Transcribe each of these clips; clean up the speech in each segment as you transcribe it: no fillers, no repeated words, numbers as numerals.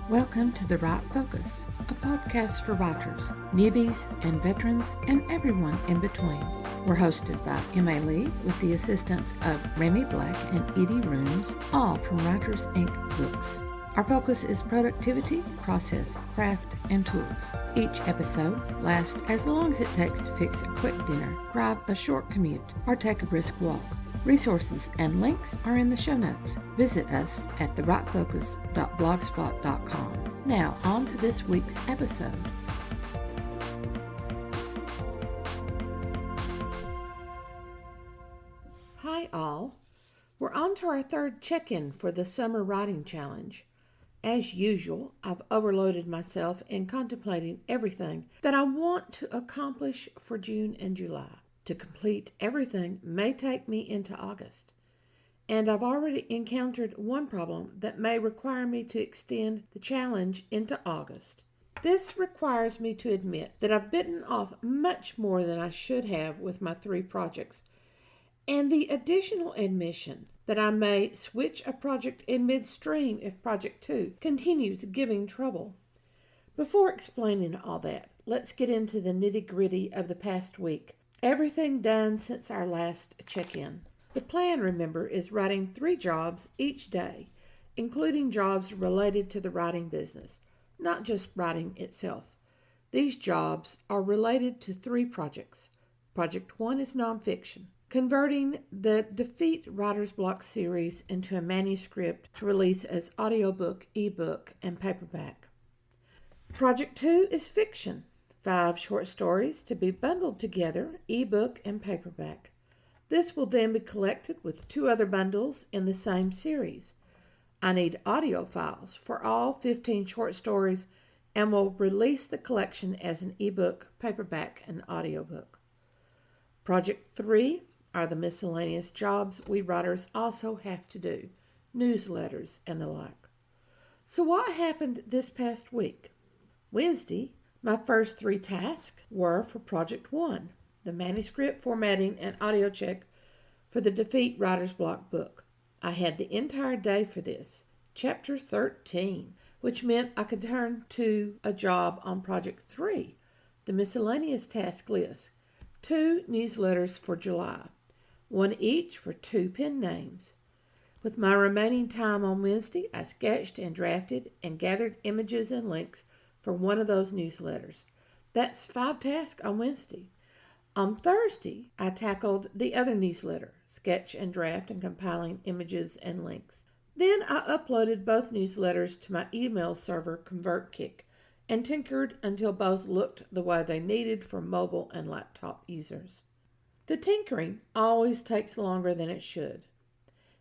Welcome to The Right Focus, a podcast for writers, newbies, and veterans, and everyone in between. We're hosted by M.A. Lee with the assistance of Remy Black and Edie Rooms, all from Writers Inc. Books. Our focus is productivity, process, craft, and tools. Each episode lasts as long as it takes to fix a quick dinner, drive a short commute, or take a brisk walk. Resources and links are in the show notes. Visit us at therightfocus.blogspot.com. Now, on to this week's episode. Hi all. We're on to our third check-in for the Summer Writing Challenge. As usual, I've overloaded myself in contemplating everything that I want to accomplish for June and July. To complete everything may take me into August, and I've already encountered one problem that may require me to extend the challenge into August. This requires me to admit that I've bitten off much more than I should have with my 3 projects, and the additional admission that I may switch a project in midstream if Project 2 continues giving trouble. Before explaining all that, let's get into the nitty-gritty of the past week. Everything done since our last check-in. The plan, remember, is writing 3 jobs each day, including jobs related to the writing business, not just writing itself. These jobs are related to 3 projects. Project 1 is nonfiction, converting the Defeat Writer's Block series into a manuscript to release as audiobook, ebook, and paperback. Project 2 is fiction. 5 short stories to be bundled together, ebook and paperback. This will then be collected with 2 other bundles in the same series. I need audio files for all 15 short stories and will release the collection as an ebook, paperback, and audiobook. Project 3 are the miscellaneous jobs we writers also have to do, newsletters and the like. So what happened this past week? Wednesday, my first 3 tasks were for Project 1, the manuscript formatting and audio check for the Defeat Writer's Block book. I had the entire day for this, Chapter 13, which meant I could turn to a job on Project 3, the miscellaneous task list, 2 newsletters for July, 1 each for 2 pen names. With my remaining time on Wednesday, I sketched and drafted and gathered images and links for one of those newsletters. That's 5 tasks on Wednesday. On Thursday, I tackled the other newsletter, sketch and draft and compiling images and links. Then I uploaded both newsletters to my email server ConvertKick and tinkered until both looked the way they needed for mobile and laptop users. The tinkering always takes longer than it should.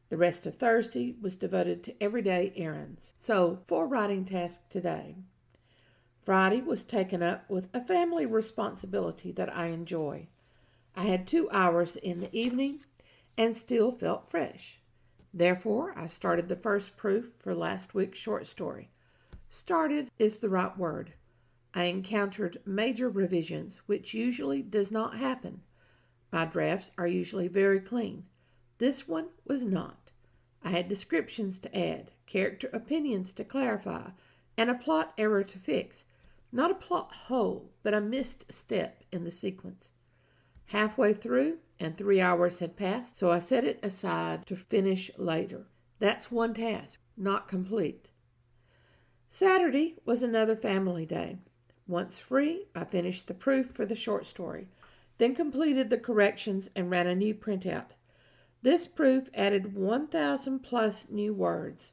The rest of Thursday was devoted to everyday errands, so 4 writing tasks today. Friday was taken up with a family responsibility that I enjoy. I had 2 hours in the evening and still felt fresh. Therefore, I started the first proof for last week's short story. Started is the right word. I encountered major revisions, which usually does not happen. My drafts are usually very clean. This one was not. I had descriptions to add, character opinions to clarify, and a plot error to fix. Not a plot hole, but a missed step in the sequence. Halfway through, and 3 hours had passed, so I set it aside to finish later. That's 1 task, not complete. Saturday was another family day. Once free, I finished the proof for the short story, then completed the corrections and ran a new printout. This proof added 1,000 plus new words.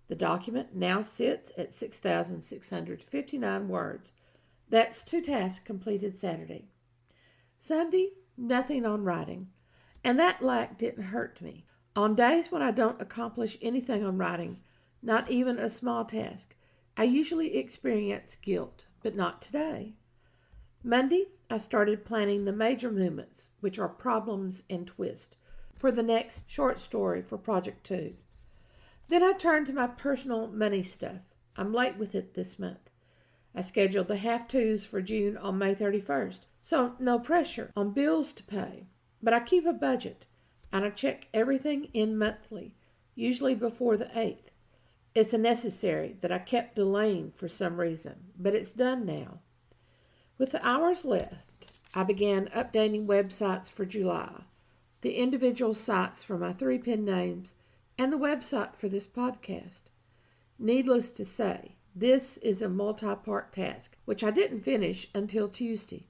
The document now sits at 6,659 words. That's 2 tasks completed Saturday. Sunday, nothing on writing. And that lack didn't hurt me. On days when I don't accomplish anything on writing, not even a small task, I usually experience guilt, but not today. Monday, I started planning the major movements, which are problems and twist, for the next short story for Project 2. Then I turned to my personal money stuff. I'm late with it this month. I scheduled the half-twos for June on May 31st, so no pressure on bills to pay. But I keep a budget, and I check everything in monthly, usually before the 8th. It's a necessary that I kept delaying for some reason, but it's done now. With the hours left, I began updating websites for July, the individual sites for my 3 pen names, and the website for this podcast. Needless to say, this is a multi-part task, which I didn't finish until Tuesday.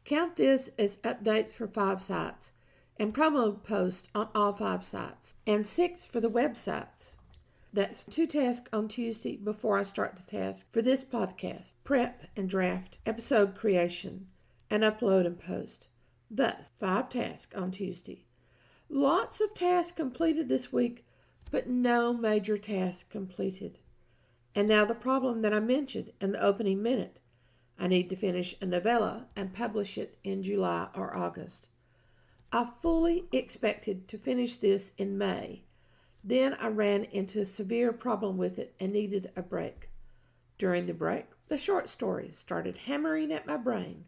Count this as updates for 5 sites and promo posts on all 5 sites, and 6 for the websites. That's 2 tasks on Tuesday before I start the task for this podcast: prep and draft, episode creation, and upload and post. Thus, 5 tasks on Tuesday. Lots of tasks completed this week, but no major tasks completed. And now the problem that I mentioned in the opening minute. I need to finish a novella and publish it in July or August. I fully expected to finish this in May. Then I ran into a severe problem with it and needed a break. During the break, the short stories started hammering at my brain.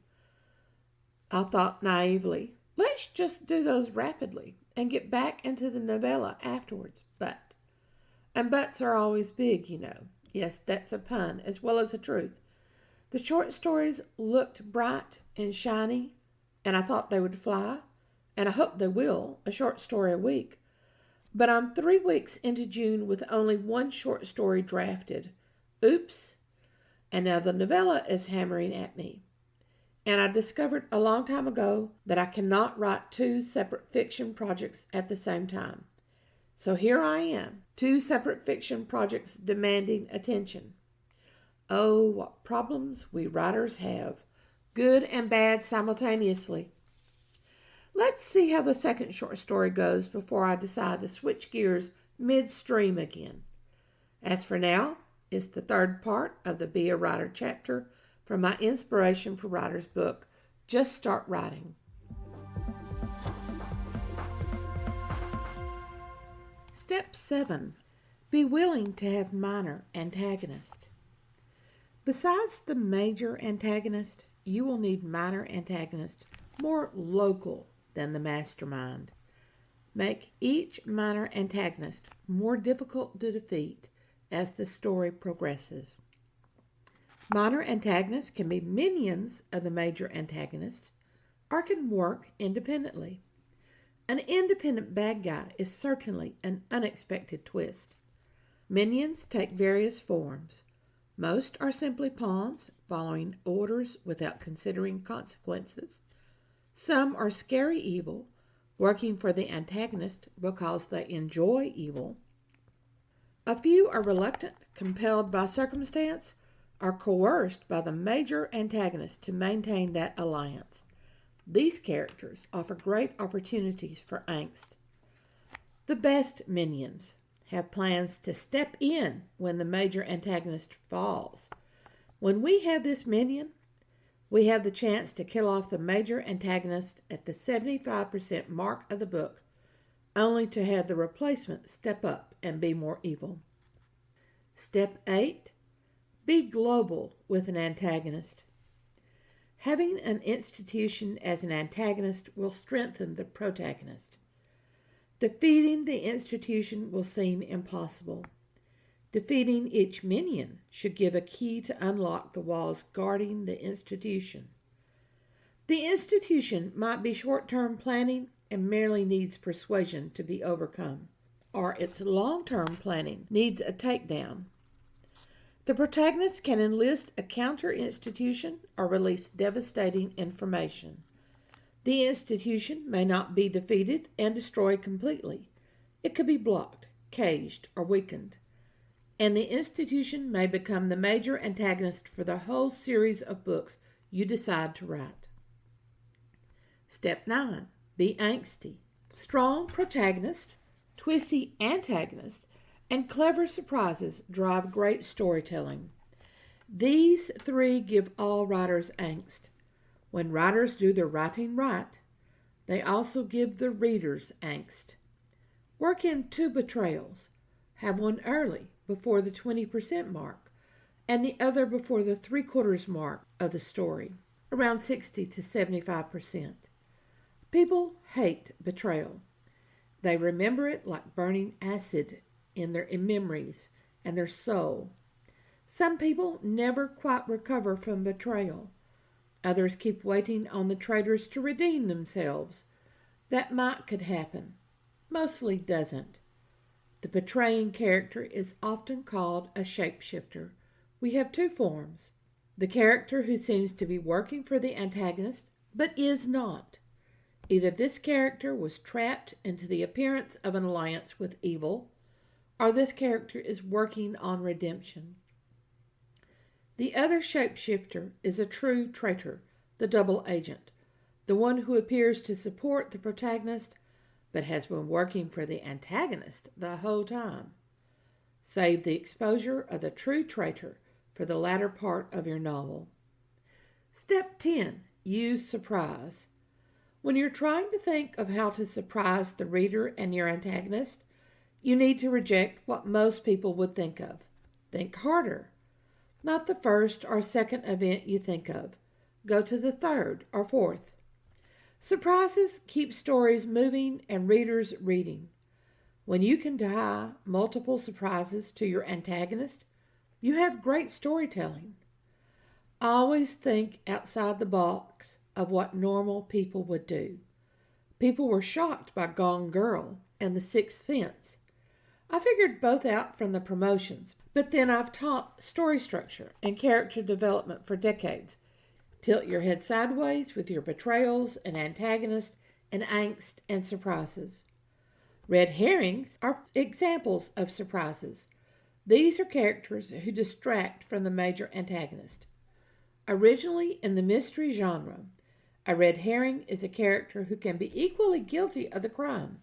I thought naively, let's just do those rapidly and get back into the novella afterwards. And buts are always big, you know. Yes, that's a pun as well as a truth. The short stories looked bright and shiny, and I thought they would fly, and I hope they will, a short story a week. But I'm 3 weeks into June with only 1 short story drafted. Oops. And now the novella is hammering at me. And I discovered a long time ago that I cannot write 2 separate fiction projects at the same time. So here I am, 2 separate fiction projects demanding attention. Oh, what problems we writers have, good and bad simultaneously. Let's see how the second short story goes before I decide to switch gears midstream again. As for now, it's the 3rd part of the Be a Writer chapter from my Inspiration for Writers book, Just Start Writing. Step 7. Be willing to have minor antagonists. Besides the major antagonist, you will need minor antagonists more local than the mastermind. Make each minor antagonist more difficult to defeat as the story progresses. Minor antagonists can be minions of the major antagonist or can work independently. An independent bad guy is certainly an unexpected twist. Minions take various forms. Most are simply pawns, following orders without considering consequences. Some are scary evil, working for the antagonist because they enjoy evil. A few are reluctant, compelled by circumstance, or coerced by the major antagonist to maintain that alliance. These characters offer great opportunities for angst. The best minions have plans to step in when the major antagonist falls. When we have this minion, we have the chance to kill off the major antagonist at the 75% mark of the book, only to have the replacement step up and be more evil. Step 8. Be global with an antagonist. Having an institution as an antagonist will strengthen the protagonist. Defeating the institution will seem impossible. Defeating each minion should give a key to unlock the walls guarding the institution. The institution might be short-term planning and merely needs persuasion to be overcome, or its long-term planning needs a takedown. The protagonist can enlist a counter-institution or release devastating information. The institution may not be defeated and destroyed completely. It could be blocked, caged, or weakened. And the institution may become the major antagonist for the whole series of books you decide to write. Step 9. Be angsty. Strong protagonist, twisty antagonist, and clever surprises drive great storytelling. These 3 give all writers angst. When writers do their writing right, they also give the readers angst. Work in 2 betrayals. Have one early, before the 20% mark, and the other before the 3/4 mark of the story, around 60 to 75%. People hate betrayal. They remember it like burning acid in their memories and their soul. Some people never quite recover from betrayal. Others keep waiting on the traitors to redeem themselves. That could happen. Mostly doesn't. The betraying character is often called a shapeshifter. We have two forms. The character who seems to be working for the antagonist, but is not. Either this character was trapped into the appearance of an alliance with evil, or this character is working on redemption. The other shapeshifter is a true traitor, the double agent, the one who appears to support the protagonist, but has been working for the antagonist the whole time. Save the exposure of the true traitor for the latter part of your novel. Step 10. Use surprise. When you're trying to think of how to surprise the reader and your antagonist, you need to reject what most people would think of. Think harder. Not the first or second event you think of. Go to the third or fourth. Surprises keep stories moving and readers reading. When you can tie multiple surprises to your antagonist, you have great storytelling. Always think outside the box of what normal people would do. People were shocked by Gone Girl and The Sixth Sense. I figured both out from the promotions, but then I've taught story structure and character development for decades. Tilt your head sideways with your betrayals and antagonists and angst and surprises. Red herrings are examples of surprises. These are characters who distract from the major antagonist. Originally in the mystery genre, a red herring is a character who can be equally guilty of the crime.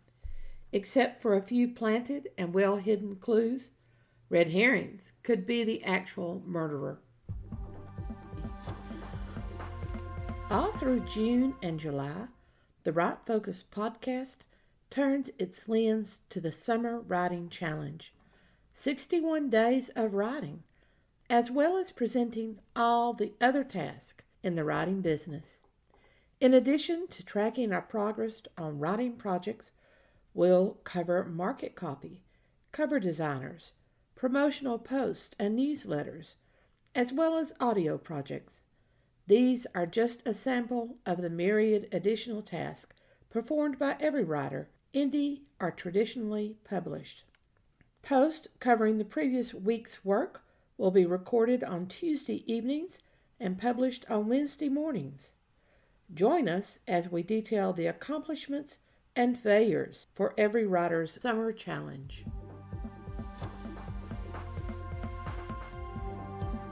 Except for a few planted and well-hidden clues, red herrings could be the actual murderer. All through June and July, the Right Focus podcast turns its lens to the Summer Writing Challenge, 61 days of writing, as well as presenting all the other tasks in the writing business. In addition to tracking our progress on writing projects, we'll cover market copy, cover designers, promotional posts and newsletters, as well as audio projects. These are just a sample of the myriad additional tasks performed by every writer, indie or traditionally published. Posts covering the previous week's work will be recorded on Tuesday evenings and published on Wednesday mornings. Join us as we detail the accomplishments and failures for every writer's summer challenge.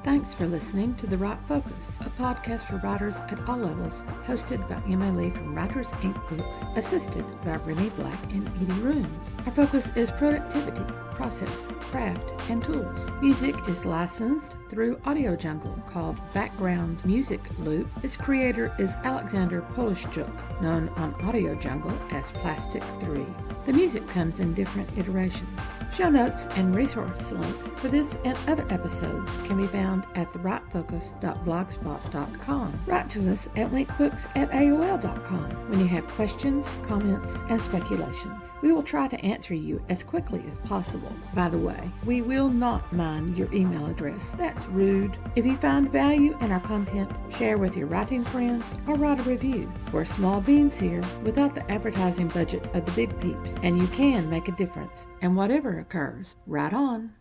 Thanks for listening to The Right Focus, a podcast for writers at all levels, hosted by Emma Lee from Writers Inc. Books, assisted by Renee Black and Edie Runes. Our focus is productivity, process, craft, and tools. Music is licensed through Audio Jungle, called Background Music Loop. Its creator is Alexander Polishchuk, known on Audio Jungle as Plastic 3. The music comes in different iterations. Show notes and resource links for this and other episodes can be found at therightfocus.blogspot.com. Write to us at winkbooks@aol.com when you have questions, comments, and speculations. We will try to answer you as quickly as possible. By the way, we will not mind your email address. That's rude. If you find value in our content, share with your writing friends or write a review. We're small beans here without the advertising budget of the big peeps, and you can make a difference. And whatever occurs, write on.